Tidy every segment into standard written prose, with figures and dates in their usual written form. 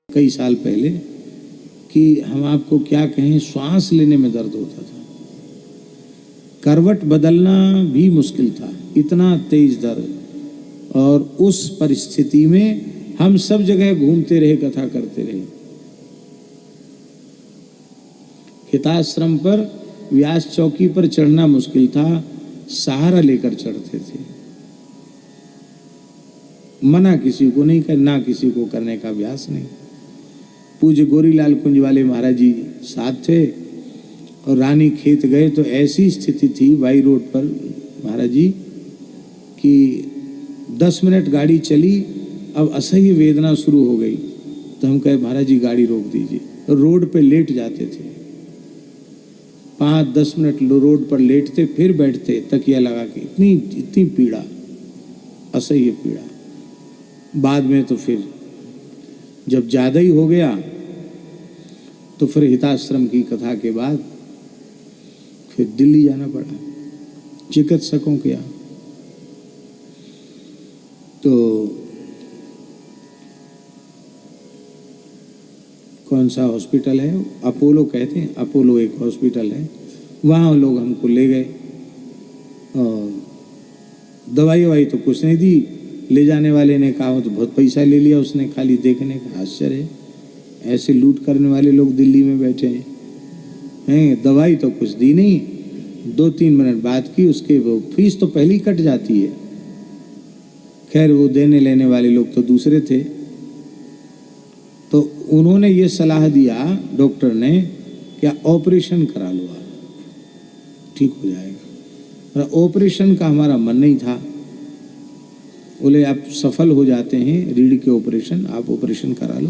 कई साल पहले कि हम आपको क्या कहें, श्वास लेने में दर्द होता था, करवट बदलना भी मुश्किल था, इतना तेज दर्द। और उस परिस्थिति में हम सब जगह घूमते रहे, कथा करते रहे। हिताश्रम पर व्यास चौकी पर चढ़ना मुश्किल था, सहारा लेकर चढ़ते थे। मना किसी को नहीं करना, किसी को करने का अभ्यास नहीं। पूज्य गोरीलाल कुंज वाले महाराज जी साथ थे और रानी खेत गए तो ऐसी स्थिति थी बाई रोड पर महाराज जी कि 10 मिनट गाड़ी चली, अब असह्य वेदना शुरू हो गई। तो हम कहे महाराज जी गाड़ी रोक दीजिए। तो रोड पे लेट जाते थे, 5-10 मिनट रोड पर लेटते, फिर बैठते तकिया लगा के। इतनी पीड़ा, असह्य पीड़ा। बाद में तो फिर जब ज़्यादा ही हो गया तो फिर हिताश्रम की कथा के बाद फिर दिल्ली जाना पड़ा चिकित्सकों के यहाँ। तो कौन सा हॉस्पिटल है, अपोलो कहते हैं, अपोलो एक हॉस्पिटल है, वहाँ लोग हमको ले गए और दवाई ववाई तो कुछ नहीं दी। ले जाने वाले ने कहा तो बहुत पैसा ले लिया उसने, खाली देखने का। आश्चर्य है, ऐसे लूट करने वाले लोग दिल्ली में बैठे हैं। दवाई तो कुछ दी नहीं, 2-3 मिनट बात की, उसके वो फीस तो पहले ही कट जाती है। खैर वो देने लेने वाले लोग तो दूसरे थे। तो उन्होंने ये सलाह दिया डॉक्टर ने कि ऑपरेशन करा लो, ठीक हो जाएगा। और ऑपरेशन का हमारा मन नहीं था। बोले आप सफल हो जाते हैं रीढ़ के ऑपरेशन, आप ऑपरेशन करा लो।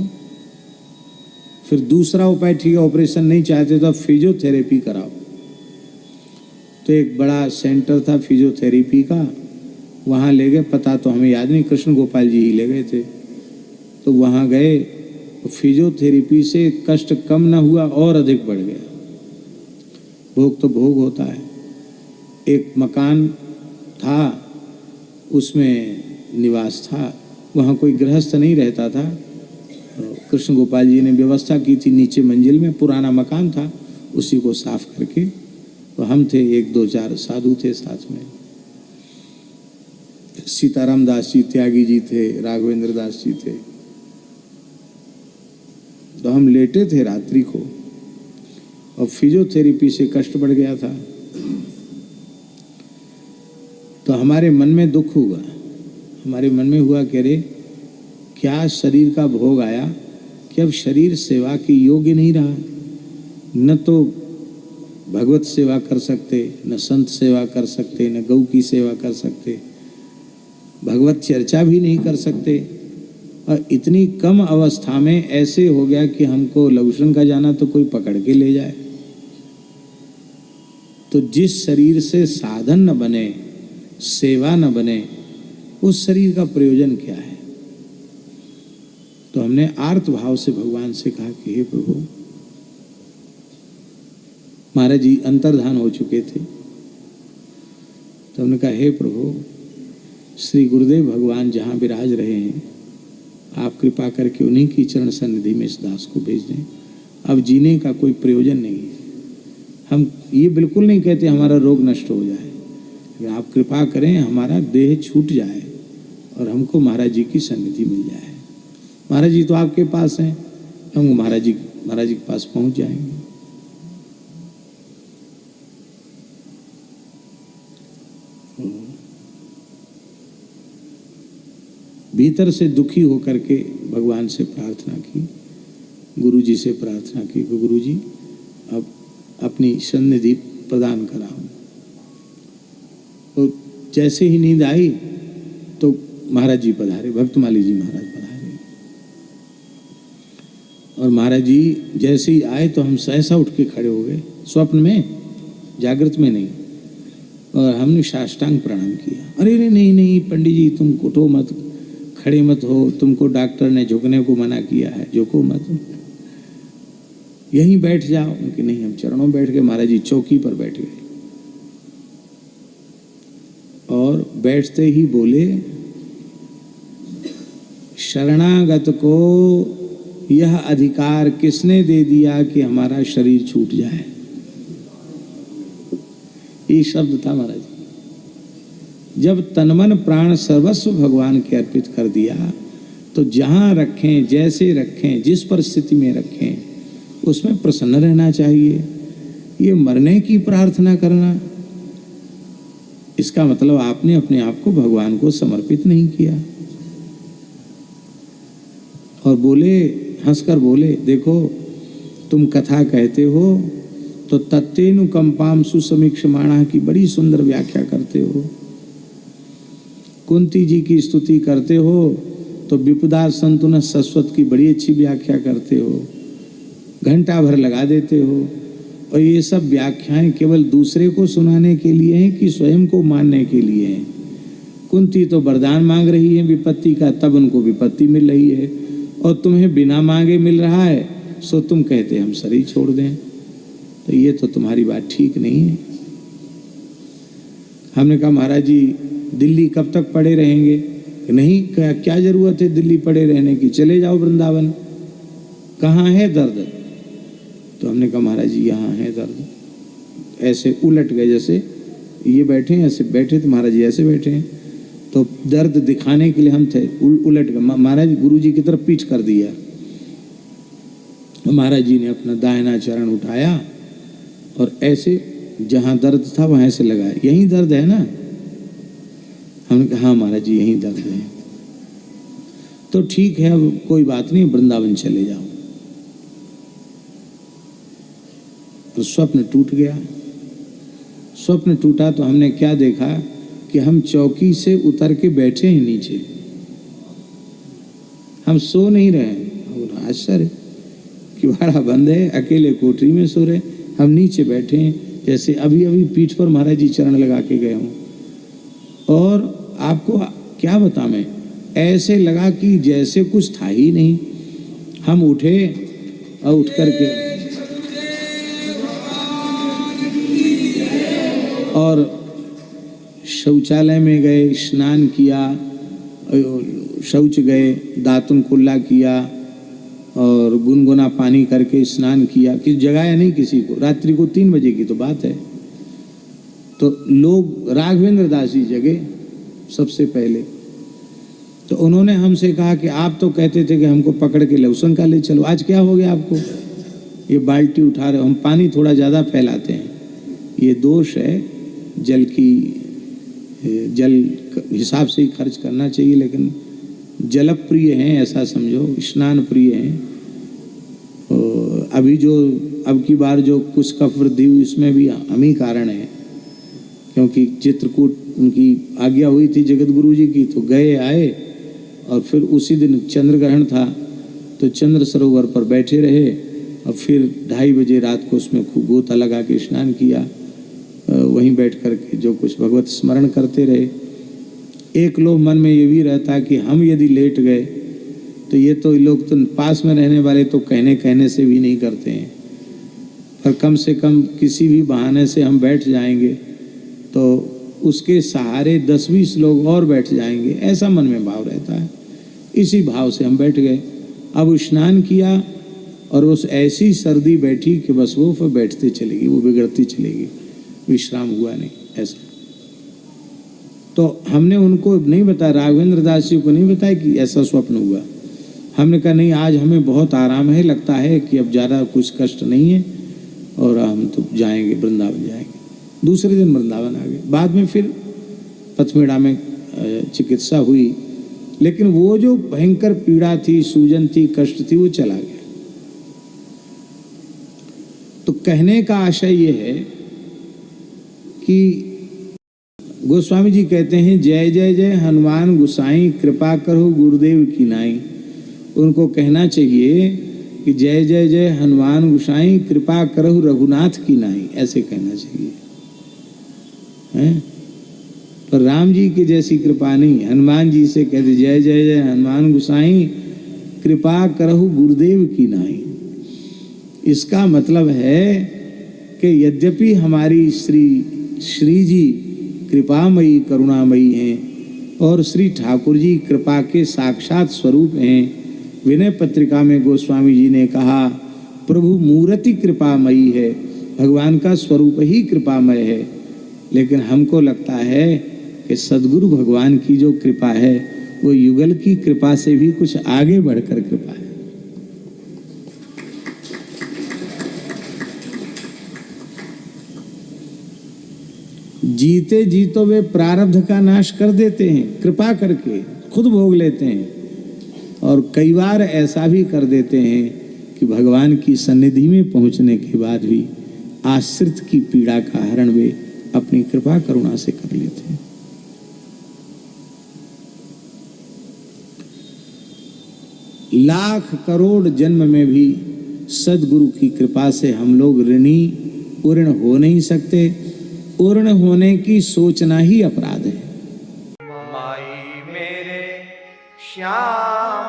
फिर दूसरा उपाय, ठीक है ऑपरेशन नहीं चाहते तो आप फिजियोथेरेपी कराओ। तो एक बड़ा सेंटर था फिजियोथेरेपी का, वहाँ ले गए। पता तो हमें याद नहीं, कृष्ण गोपाल जी ही ले गए थे। तो वहाँ गए, तो फिजियोथेरेपी से कष्ट कम ना हुआ और अधिक बढ़ गया। भोग तो भोग होता है। एक मकान था, उसमें निवास था, वहाँ कोई गृहस्थ नहीं रहता था। कृष्ण गोपाल जी ने व्यवस्था की थी, नीचे मंजिल में पुराना मकान था, उसी को साफ करके। तो हम थे, 1-2-4 साधु थे साथ में। सीताराम दास जी त्यागी जी थे, राघवेंद्र दास जी थे। तो हम लेटे थे रात्रि को और फिजियोथेरेपी से कष्ट बढ़ गया था। तो हमारे मन में दुख हुआ, हमारे मन में हुआ कि अरे क्या शरीर का भोग आया कि अब शरीर सेवा के योग्य नहीं रहा। न तो भगवत सेवा कर सकते, न संत सेवा कर सकते, न गौ की सेवा कर सकते, भगवत चर्चा भी नहीं कर सकते। और इतनी कम अवस्था में ऐसे हो गया कि हमको लघुशरण का जाना तो कोई पकड़ के ले जाए। तो जिस शरीर से साधन न बने, सेवा न बने, उस शरीर का प्रयोजन क्या है। तो हमने आर्त भाव से भगवान से कहा कि हे प्रभु, महाराज जी अंतर्धान हो चुके थे। तो हमने कहा हे प्रभु, श्री गुरुदेव भगवान जहाँ विराज रहे हैं, आप कृपा करके उन्हीं की चरण सन्निधि में इस दास को भेज दें। अब जीने का कोई प्रयोजन नहीं है। हम ये बिल्कुल नहीं कहते हमारा रोग नष्ट हो जाए, लेकिन आप कृपा करें हमारा देह छूट जाए और हमको महाराज जी की सन्निधि मिल जाए। महाराज जी तो आपके पास हैं, हम महाराज जी के पास पहुंच जाएंगे। भीतर से दुखी होकर के भगवान से प्रार्थना की, गुरु जी से प्रार्थना की कि गुरु जी अब अपनी सन्निधि प्रदान कराओ। तो जैसे ही नींद आई तो महाराज जी पधारे, भक्तमाली जी महाराज पधारे। और महाराज जी जैसे ही आए तो हम सहसा उठ के खड़े हो गए, स्वप्न में, जागृत में नहीं। और हमने साष्टांग प्रणाम किया। अरे नहीं पंडित जी, तुम उठो मत, खड़े मत हो, तुमको डॉक्टर ने झुकने को मना किया है, झुको मत, यहीं बैठ जाओ। उनके नहीं, हम चरणों बैठ गए। महाराज जी चौकी पर बैठ गए और बैठते ही बोले, शरणागत को यह अधिकार किसने दे दिया कि हमारा शरीर छूट जाए। ये शब्द था महाराज। जब तनमन प्राण सर्वस्व भगवान के अर्पित कर दिया तो जहाँ रखें, जैसे रखें, जिस परिस्थिति में रखें, उसमें प्रसन्न रहना चाहिए। ये मरने की प्रार्थना करना, इसका मतलब आपने अपने आप को भगवान को समर्पित नहीं किया। और बोले, हंसकर बोले, देखो तुम कथा कहते हो तो तत्तेनु कंपाम सुसमीक्षमाणा की बड़ी सुंदर व्याख्या करते हो। कुंती जी की स्तुति करते हो तो विपुदा संतुन सस्वत की बड़ी अच्छी व्याख्या करते हो, घंटा भर लगा देते हो। और ये सब व्याख्याएं केवल दूसरे को सुनाने के लिए हैं कि स्वयं को मानने के लिए हैं। कुंती तो वरदान मांग रही है विपत्ति का, तब उनको विपत्ति मिल रही है, और तुम्हें बिना मांगे मिल रहा है, सो तुम कहते हम शरीर छोड़ दें। तो ये तो तुम्हारी बात ठीक नहीं है। हमने कहा महाराज जी दिल्ली कब तक पड़े रहेंगे? नहीं, क्या जरूरत है दिल्ली पड़े रहने की, चले जाओ वृंदावन। कहाँ है दर्द? तो हमने कहा महाराज जी यहाँ है दर्द। ऐसे उलट गए, जैसे ये बैठे हैं ऐसे बैठे थे, महाराज जी ऐसे बैठे हैं, तो दर्द दिखाने के लिए हम थे, उलट गए। महाराज गुरु जी की तरफ पीठ कर दिया। महाराज जी ने अपना दाहिना चरण उठाया और ऐसे जहाँ दर्द था वहाँ से लगाया। यहीं दर्द है ना? हमने कहा हाँ महाराज जी यहीं दर्द है। तो ठीक है, अब कोई बात नहीं, वृंदावन चले जाओ। तो स्वप्न टूट गया। स्वप्न टूटा तो हमने क्या देखा कि हम चौकी से उतर के बैठे हैं नीचे, हम सो नहीं रहे। और आश्चर्य, किवाड़ा बंद है, अकेले कोठरी में सो रहे, हम नीचे बैठे हैं जैसे अभी अभी पीठ पर महाराज जी चरण लगा के गए हों। और आपको क्या बताऊं, ऐसे लगा कि जैसे कुछ था ही नहीं। हम उठे और उठ करके और शौचालय में गए, स्नान किया, शौच गए, दातुन कुल्ला किया और गुनगुना पानी करके स्नान किया। किस जगाया नहीं किसी को। रात्रि को 3 बजे की तो बात है। तो लोग, राघवेंद्र दास जी जगे सबसे पहले। तो उन्होंने हमसे कहा कि आप तो कहते थे कि हमको पकड़ के लवसंका ले चलो, आज क्या हो गया आपको? ये बाल्टी उठा रहे हो। हम पानी थोड़ा ज़्यादा फैलाते हैं, ये दोष है। जल हिसाब से ही खर्च करना चाहिए, लेकिन जल प्रिय हैं ऐसा समझो, स्नान प्रिय हैं। अभी जो अब की बार जो कुछ कफ वृद्धि हुई, इसमें भी हम ही कारण है, क्योंकि चित्रकूट उनकी आज्ञा हुई थी जगत गुरु जी की, तो गए आए और फिर उसी दिन चंद्र ग्रहण था, तो चंद्र सरोवर पर बैठे रहे और फिर 2:30 बजे रात को उसमें खूब गोता लगा के स्नान किया। वहीं बैठ कर के जो कुछ भगवत स्मरण करते रहे। एक लोग मन में ये भी रहता कि हम यदि लेट गए तो ये तो लोग तो पास में रहने वाले तो कहने से भी नहीं करते हैं, पर कम से कम किसी भी बहाने से हम बैठ जाएंगे तो उसके सहारे 10-20 लोग और बैठ जाएंगे, ऐसा मन में भाव रहता है। इसी भाव से हम बैठ गए। अब स्नान किया और उस ऐसी सर्दी बैठी कि बस वो फिर बैठते चलेगी, वो बिगड़ती चलेगी, विश्राम हुआ नहीं। ऐसा तो हमने उनको नहीं बताया, राघवेंद्र दास जी को नहीं बताया कि ऐसा स्वप्न हुआ। हमने कहा नहीं, आज हमें बहुत आराम है, लगता है कि अब ज़्यादा कुछ कष्ट नहीं है और हम तो जाएंगे, वृंदावन जाएंगे। दूसरे दिन वृंदावन आ गए। बाद में फिर पथमेड़ा में चिकित्सा हुई, लेकिन वो जो भयंकर पीड़ा थी, सूजन थी, कष्ट थी, वो चला गया। तो कहने का आशय ये है कि गोस्वामी जी कहते हैं, जय जय जय हनुमान गुसाई, कृपा करो गुरुदेव की नाई। उनको कहना चाहिए कि जय जय जय हनुमान गुसाई, कृपा करो रघुनाथ की नाई, ऐसे कहना चाहिए हैं। पर राम जी की जैसी कृपा नहीं। हनुमान जी से कहते जय जय जय हनुमान गुसाई, कृपा करो गुरुदेव की नाई। इसका मतलब है कि यद्यपि हमारी श्री जी कृपामयी करुणामयी हैं और श्री ठाकुर जी कृपा के साक्षात स्वरूप हैं, विनय पत्रिका में गोस्वामी जी ने कहा, प्रभु मूर्ति कृपामयी है, भगवान का स्वरूप ही कृपामय है। लेकिन हमको लगता है कि सद्गुरु भगवान की जो कृपा है वो युगल की कृपा से भी कुछ आगे बढ़कर कृपा है। जीते जी तो वे प्रारब्ध का नाश कर देते हैं, कृपा करके खुद भोग लेते हैं, और कई बार ऐसा भी कर देते हैं कि भगवान की सन्निधि में पहुंचने के बाद भी आश्रित की पीड़ा का हरण वे अपनी कृपा करुणा से कर लेते हैं। लाख करोड़ जन्म में भी सद्गुरु की कृपा से हम लोग ऋणी पूर्ण हो नहीं सकते। पूर्ण होने की सोचना ही अपराध है। माई मेरे श्याम